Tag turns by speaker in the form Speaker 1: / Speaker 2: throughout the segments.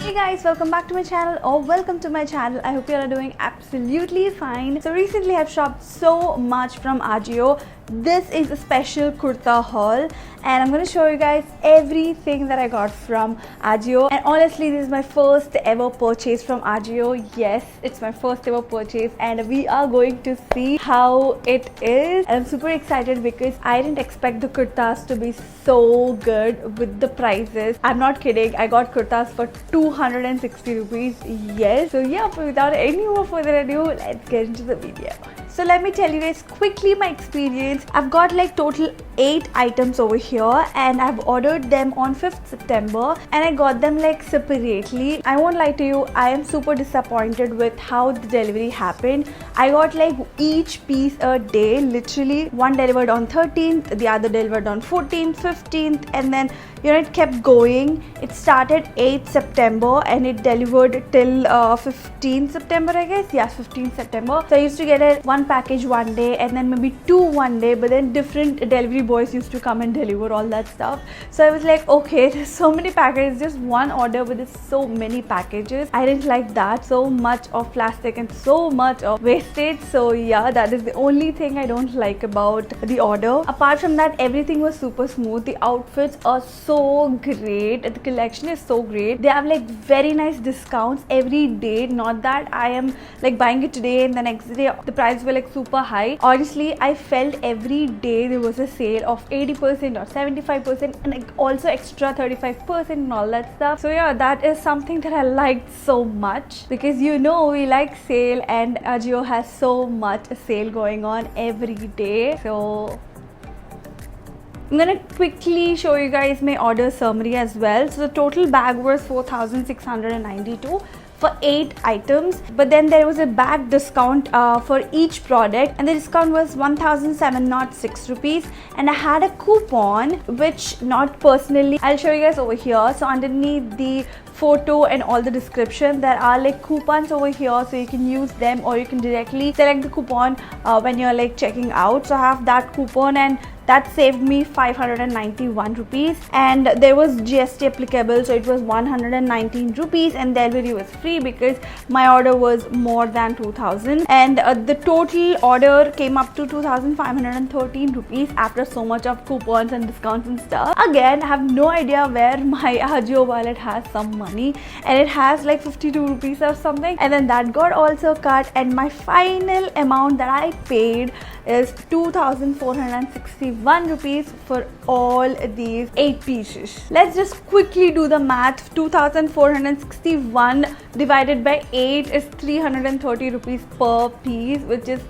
Speaker 1: Hey guys, welcome back to my channel or welcome to my channel. I hope you are doing absolutely fine. So recently I've shopped so much from Ajio. This is a special kurta haul and I'm going to show you guys everything that I got from Ajio. And honestly, this is my first ever purchase from Ajio. Yes, it's my first ever purchase and we are going to see how it is. And I'm super excited because I didn't expect the kurtas to be so good with the prices. I'm not kidding, I got kurtas for 260 rupees. Yes, so yeah, without any more further ado, let's get into the video. So let me tell you guys quickly my experience. I've got like total 8 items over here and I've ordered them on 5th September and I got them like separately. I won't lie to you, I am super disappointed with how the delivery happened. I got like each piece a day, literally one delivered on 13th, the other delivered on 14th, 15th, and then it kept going. It started 8th September and it delivered till 15th September, I guess. Yeah, 15th September. So I used to get one package one day and then maybe 2 one day, but then different delivery boys used to come and deliver all that stuff. So I was like, okay, there's so many packages, just one order but there's so many packages. I didn't like that, so much of plastic and so much of wastage. So yeah, that is the only thing I don't like about the order. Apart from that, everything was super smooth. The outfits are so great, the collection is so great. They have like very nice discounts every day. Not that I am like buying it today and the next day the prices were like super high. Honestly, I felt every day there was a sale of 80% or 75% and like also extra 35% and all that stuff. So yeah, that is something that I liked so much because we like sale and Ajio has so much sale going on every day. So I'm gonna quickly show you guys my order summary as well. So the total bag was 4,692 for 8 items, but then there was a bag discount for each product and the discount was 1,706 rupees, and I had a coupon which not personally, I'll show you guys over here. So underneath the photo and all the description there are like coupons over here, so you can use them or you can directly select the coupon when you're like checking out. So I have that coupon and that saved me 591 rupees and there was GST applicable, so it was 119 rupees and delivery was free because my order was more than 2,000 and the total order came up to 2,513 rupees after so much of coupons and discounts and stuff. Again, I have no idea where my Ajio wallet has some money and it has like 52 rupees or something, and then that got also cut and my final amount that I paid is 2,461 rupees for all these 8 pieces. Let's just quickly do the math. 2,461 divided by 8 is 330 rupees per piece, which is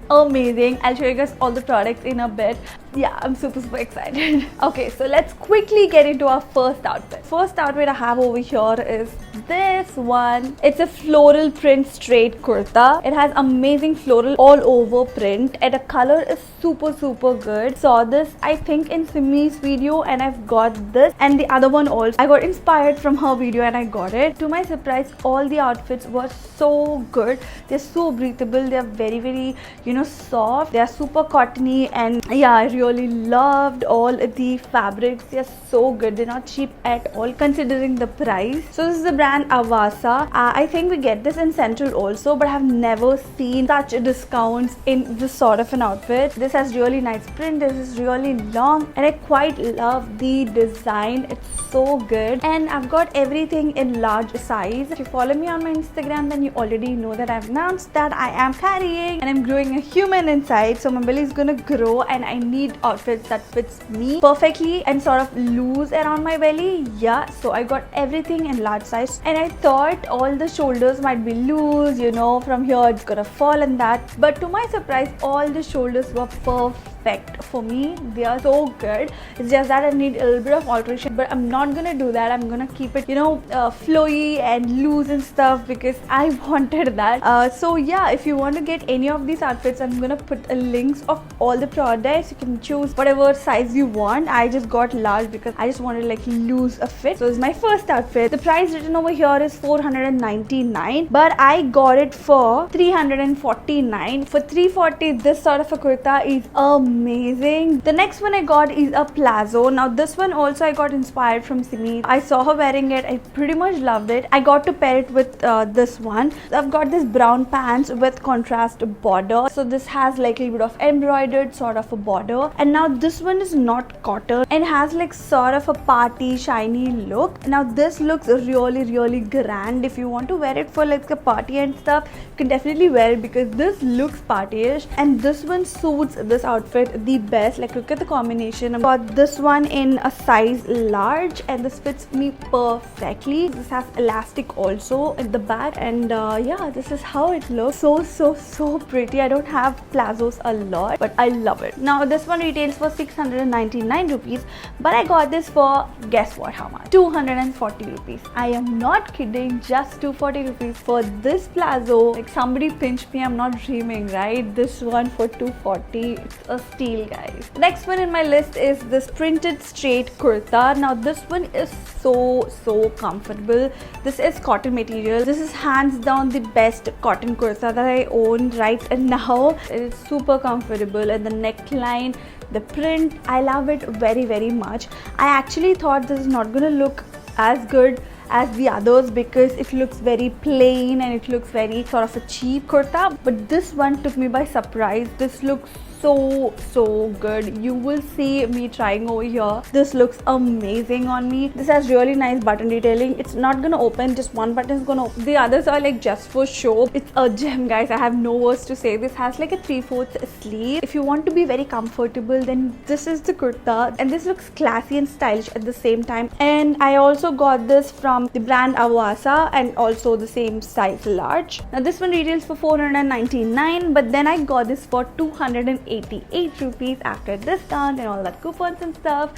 Speaker 1: amazing. I'll show you guys all the products in a bit. Yeah, I'm super excited. Okay, so let's quickly get into our first outfit. First outfit I have over here is this one. It's a floral print straight kurta. It has amazing floral all over print and the color is super good. Saw this I think in Simi's video and I've got this, and the other one also I got inspired from her video and I got it. To my surprise, all the outfits were so good. They're so breathable, they're very soft, they're super cottony, and yeah, I really loved all the fabrics. They're so good, they're not cheap at all considering the price. So this is the brand Avasa. I think we get this in Central also, but I have never seen such discounts in this sort of an outfit. This has really nice print, this is really long and I quite love the design. It's so good and I've got everything in large size. If you follow me on my Instagram, then you already know that I've announced that I am carrying and I'm growing a human inside, so my belly is gonna grow and I need outfits that fits me perfectly and sort of loose around my belly. Yeah, so I got everything in large size and I thought all the shoulders might be loose, from here it's gonna fall and that, but to my surprise all the shoulders were perfect for me. They are so good. It's just that I need a little bit of alteration, but I'm not gonna do that. I'm gonna keep it flowy and loose and stuff because I wanted that. So yeah, if you want to get any of these outfits, I'm gonna put a links of all the products. You can choose whatever size you want. I just got large because I just wanted like loose a fit. So this is my first outfit. The price written over here is 499, but I got it for 349. For 340, this sort of a kurta is amazing. amazing. The next one I got is a Palazzo. Now this one also I got inspired from Simi. I saw her wearing it. I pretty much loved it. I got to pair it with this one. I've got this brown pants with contrast border. So this has like a little bit of embroidered sort of a border. And now this one is not cotton and has like sort of a party shiny look. Now this looks really grand. If you want to wear it for like a party and stuff, you can definitely wear it because this looks partyish, and this one suits this outfit the best. Like look at the combination. I've got this one in a size large and this fits me perfectly. This has elastic also at the back, and yeah, this is how it looks. So pretty. I don't have Palazzos a lot, but I love it. Now this one retails for 699 rupees, but I got this for, guess what, how much? 240 rupees. I am not kidding, just 240 rupees for this Palazzo. Like somebody pinch me, I'm not dreaming, right? This one for 240, it's a steal, guys. Next one in my list is this printed straight kurta. Now this one is so comfortable. This is cotton material. This is hands down the best cotton kurta that I own right now. It is super comfortable, and the neckline, the print, I love it very much. I actually thought this is not gonna look as good as the others because it looks very plain and it looks very sort of a cheap kurta, but this one took me by surprise. This looks so good. You will see me trying over here. This looks amazing on me. This has really nice button detailing. It's not gonna open, just one button is gonna open. The others are like just for show. It's a gem, guys. I have no words to say. This has like a 3/4 sleeve. If you want to be very comfortable, then this is the kurta, and this looks classy and stylish at the same time. And I also got this from the brand Awasa, and also the same size large. Now this one retails for 499, but then I got this for 288 rupees after discount and all that coupons and stuff,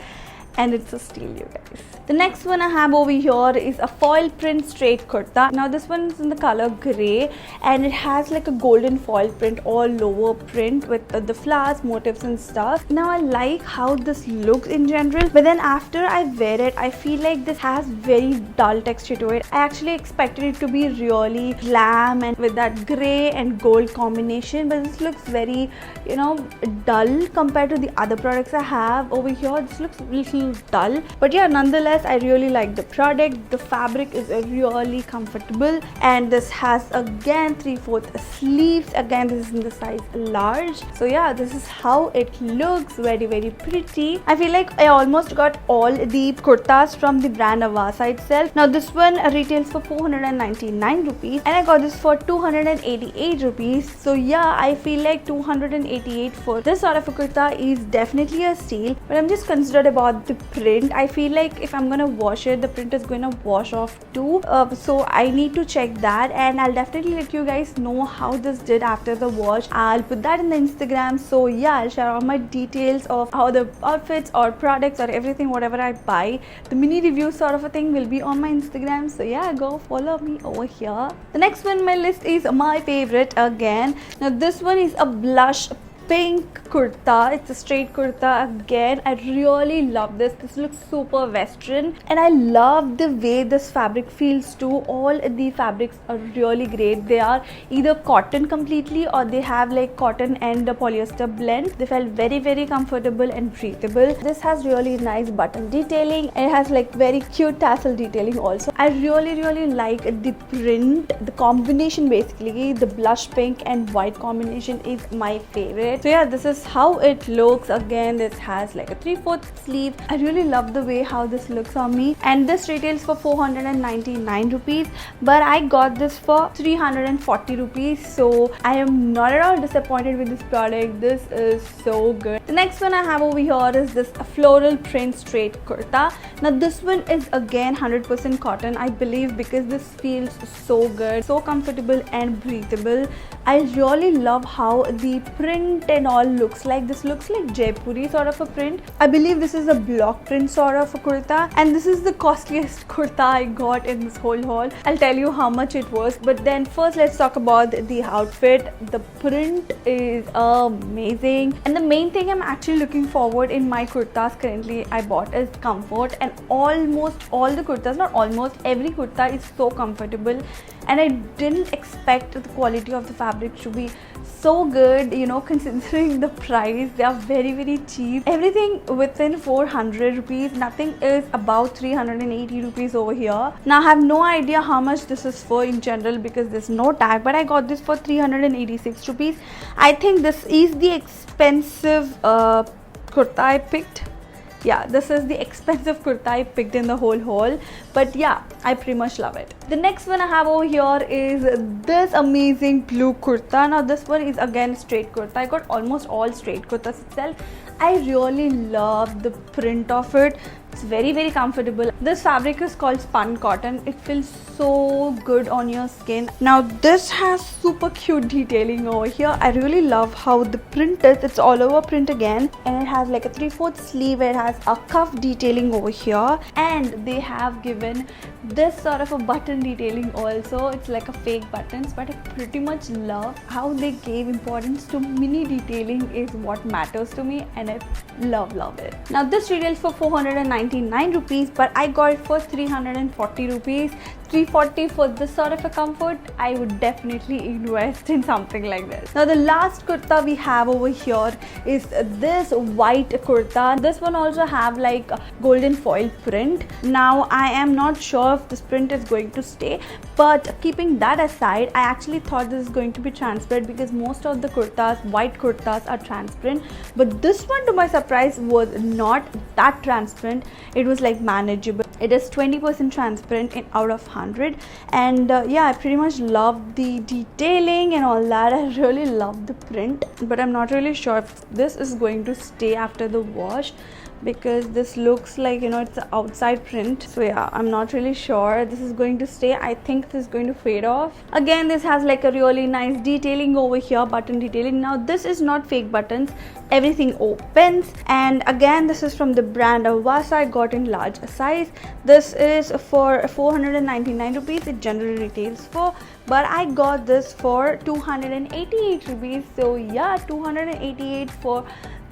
Speaker 1: and it's a steal, you guys. The next one I have over here is a foil print straight kurta. Now this one is in the color grey, and it has like a golden foil print all over print with the flowers, motifs and stuff. Now I like how this looks in general, but then after I wear it, I feel like this has very dull texture to it. I actually expected it to be really glam and with that grey and gold combination, but this looks very, you know, dull compared to the other products I have over here. This looks a little dull, but yeah, nonetheless I really like the product. The fabric is really comfortable, and this has again 3/4 sleeves. Again, this is in the size large. So yeah, this is how it looks. Very pretty. I feel like I almost got all the kurtas from the brand Awasa itself. Now this one retails for 499 rupees, and I got this for 288 rupees. So yeah, I feel like 288 for this sort of a kurta is definitely a steal, but I'm just concerned about the print. I feel like if I'm gonna wash it, the print is gonna wash off too, so I need to check that, and I'll definitely let you guys know how this did after the wash. I'll put that in the Instagram. So yeah, I'll share all my details of how the outfits or products or everything, whatever I buy, the mini review sort of a thing will be on my Instagram. So yeah, go follow me over here. The next one on my list is my favorite again. Now this one is a blush pink kurta. It's a straight kurta again. I really love this. This looks super western, and I love the way this fabric feels too. All the fabrics are really great. They are either cotton completely or they have like cotton and the polyester blend. They felt very comfortable and breathable. This has really nice button detailing, and it has like very cute tassel detailing also. I really like the print. The combination, basically the blush pink and white combination, is my favorite. So yeah, this is how it looks. Again, this has like a 3/4 sleeve. I really love the way how this looks on me, and this retails for 499 rupees, but I got this for 340 rupees. So I am not at all disappointed with this product. This is so good. The next one I have over here is this floral print straight kurta. Now this one is again 100% cotton, I believe, because this feels so good, so comfortable and breathable. I really love how the print and all looks like. This looks like Jaipuri sort of a print. I believe this is a block print sort of a kurta, and this is the costliest kurta I got in this whole haul. I'll tell you how much it was, but then first let's talk about the outfit. The print is amazing, and the main thing I'm actually looking forward in my kurtas currently I bought is comfort, and almost all the kurtas, not almost, every kurta is so comfortable, and I didn't expect the quality of the fabric to be so good, you know, considering the price. They are very cheap. Everything within 400 rupees. Nothing is about 380 rupees over here. Now I have no idea how much this is for in general because there's no tag, but I got this for 386 rupees. I think this is the expensive kurta I picked. Yeah, this is the expensive kurta I picked in the whole haul, but yeah, I pretty much love it. The next one I have over here is this amazing blue kurta. Now this one is again straight kurta. I got almost all straight kurtas itself. I really love the print of it. It's very comfortable. This fabric is called spun cotton. It feels so good on your skin. Now this has super cute detailing over here. I really love how the print is. It's all over print again, and it has like a 3/4 sleeve where it has a cuff detailing over here, and they have given this sort of a button detailing also. It's like a fake buttons, but I pretty much love how they gave importance to mini detailing is what matters to me, and I love it. Now this retails for 499 rupees, but I got it for 340 rupees. 340 for this sort of a comfort. I would definitely invest in something like this. Now the last kurta we have over here is this white kurta. This one also have like golden foil print. Now I am not sure if this print is going to stay, but keeping that aside, I actually thought this is going to be transparent because most of the kurtas, white kurtas, are transparent, but this one to my surprise was not that transparent. It was like manageable. It is 20% transparent in out of 100, and yeah, I pretty much love the detailing and all that. I really love the print, but I'm not really sure if this is going to stay after the wash because this looks like, you know, it's an outside print. So yeah, I'm not really sure this is going to stay. I think this is going to fade off. Again, this has like a really nice detailing over here, button detailing. Now this is not fake buttons, everything opens, and again this is from the brand Avasa. I got in large size. This is for 499 rupees. It generally retails for, but I got this for 288 rupees. So yeah, 288 for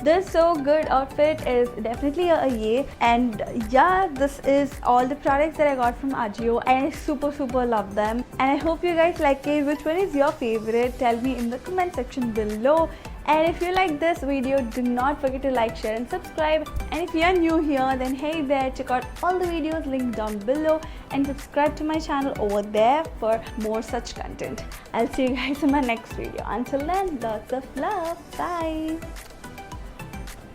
Speaker 1: this so good outfit is definitely a yay. And yeah, this is all the products that I got from Ajio, and I super love them, and I hope you guys like it. Which one is your favorite? Tell me in the comment section below. And if you like this video, do not forget to like, share and subscribe. And if you are new here, then hey there, check out all the videos linked down below and subscribe to my channel over there for more such content. I'll see you guys in my next video. Until then, lots of love. Bye.